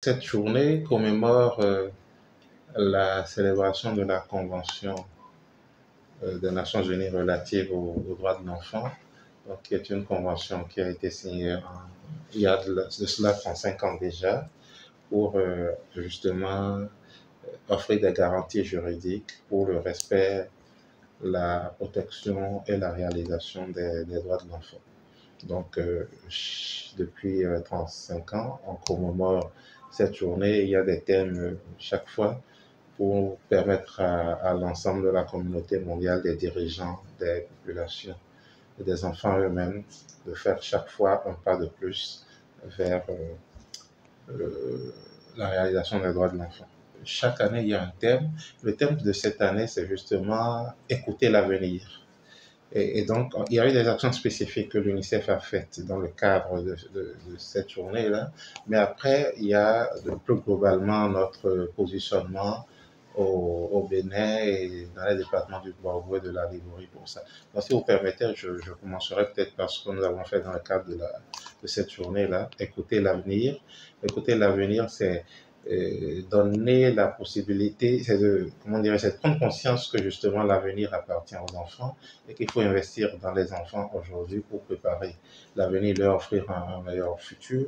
Cette journée commémore la célébration de la Convention des Nations Unies relative aux droits de l'enfant, qui est une convention qui a été signée il y a de cela 35 ans déjà, pour justement offrir des garanties juridiques pour le respect, la protection et la réalisation des droits de l'enfant. Donc, depuis 35 ans, on commémore cette journée. Il y a des thèmes chaque fois pour permettre à l'ensemble de la communauté mondiale, des dirigeants, des populations et des enfants eux-mêmes de faire chaque fois un pas de plus vers la réalisation des droits de l'enfant. Chaque année, il y a un thème. Le thème de cette année, c'est justement écouter l'avenir. Et donc, il y a eu des actions spécifiques que l'UNICEF a faites dans le cadre de cette journée-là. Mais après, il y a plus globalement notre positionnement au Bénin et dans les départements du Borgo et de la Ligurie pour ça. Donc, si vous permettez, je commencerai peut-être par ce que nous avons fait dans le cadre de cette journée-là. Écouter l'avenir. Écouter l'avenir, c'est donner la possibilité, c'est de prendre conscience que justement l'avenir appartient aux enfants et qu'il faut investir dans les enfants aujourd'hui pour préparer l'avenir, leur offrir un meilleur futur.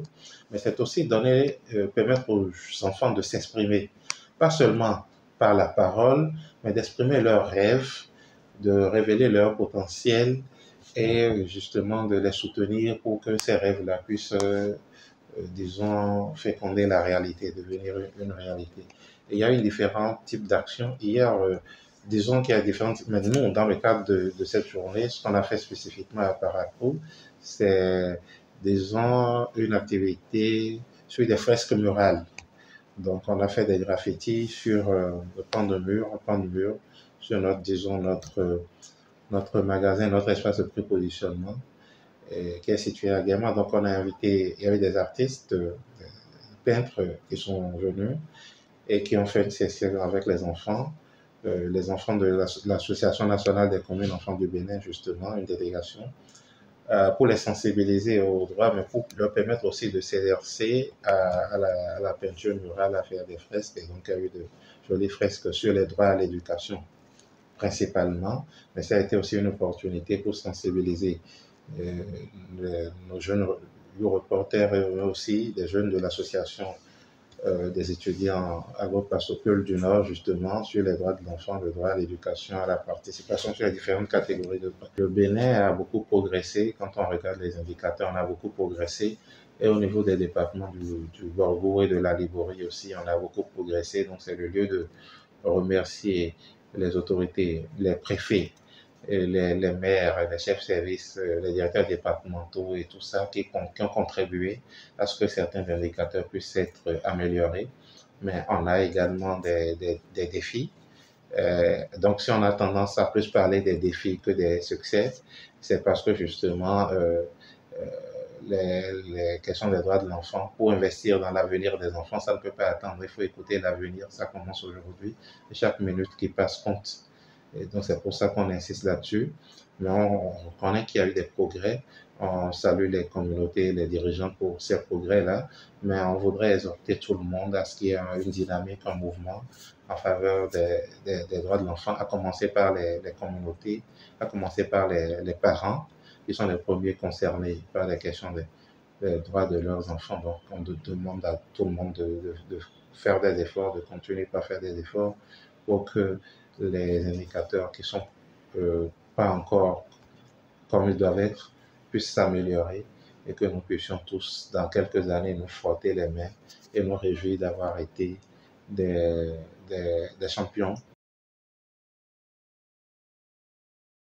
Mais c'est aussi permettre aux enfants de s'exprimer, pas seulement par la parole, mais d'exprimer leurs rêves, de révéler leur potentiel et justement de les soutenir pour que ces rêves-là puissent disons, féconder la réalité, devenir une réalité. Et il y a eu différents types d'actions. Hier, disons qu'il y a différents types, mais nous, dans le cadre de cette journée, ce qu'on a fait spécifiquement à Parakou, c'est, disons, une activité sur des fresques murales. Donc, on a fait des graffitis sur le pan de mur, sur notre, disons, notre magasin, notre espace de prépositionnement qui est situé à Guéma. Donc, on a invité, il y avait des artistes, des peintres qui sont venus et qui ont fait une session avec les enfants de l'Association nationale des communes enfants du Bénin, justement, une délégation, pour les sensibiliser aux droits, mais pour leur permettre aussi de s'exercer à la peinture murale, à faire des fresques. Et donc, il y a eu de jolies fresques sur les droits à l'éducation, principalement, mais ça a été aussi une opportunité pour sensibiliser nos jeunes reporters et aussi des jeunes de l'association des étudiants agro-pastorales du Nord, justement, sur les droits de l'enfant, le droit à l'éducation, à la participation sur les différentes catégories de droits. Le Bénin a beaucoup progressé, quand on regarde les indicateurs, on a beaucoup progressé. Et au niveau des départements du Borgo et de la Ligurie aussi, on a beaucoup progressé. Donc, c'est le lieu de remercier les autorités, les préfets, les maires, les chefs de service, les directeurs départementaux et tout ça qui ont contribué à ce que certains indicateurs puissent être améliorés. Mais on a également des défis. Donc, si on a tendance à plus parler des défis que des succès, c'est parce que justement, les questions des droits de l'enfant, pour investir dans l'avenir des enfants, ça ne peut pas attendre. Il faut écouter l'avenir, ça commence aujourd'hui. Et chaque minute qui passe compte. Et donc, c'est pour ça qu'on insiste là-dessus. Mais on reconnaît qu'il y a eu des progrès. On salue les communautés, les dirigeants pour ces progrès-là. Mais on voudrait exhorter tout le monde à ce qu'il y ait une dynamique, un mouvement en faveur des droits de l'enfant, à commencer par les communautés, à commencer par les parents, qui sont les premiers concernés par les questions des droits de leurs enfants. Donc, on demande à tout le monde de faire des efforts, de continuer par faire des efforts pour que les indicateurs qui sont pas encore comme ils doivent être puissent s'améliorer et que nous puissions tous, dans quelques années, nous frotter les mains et nous réjouir d'avoir été des champions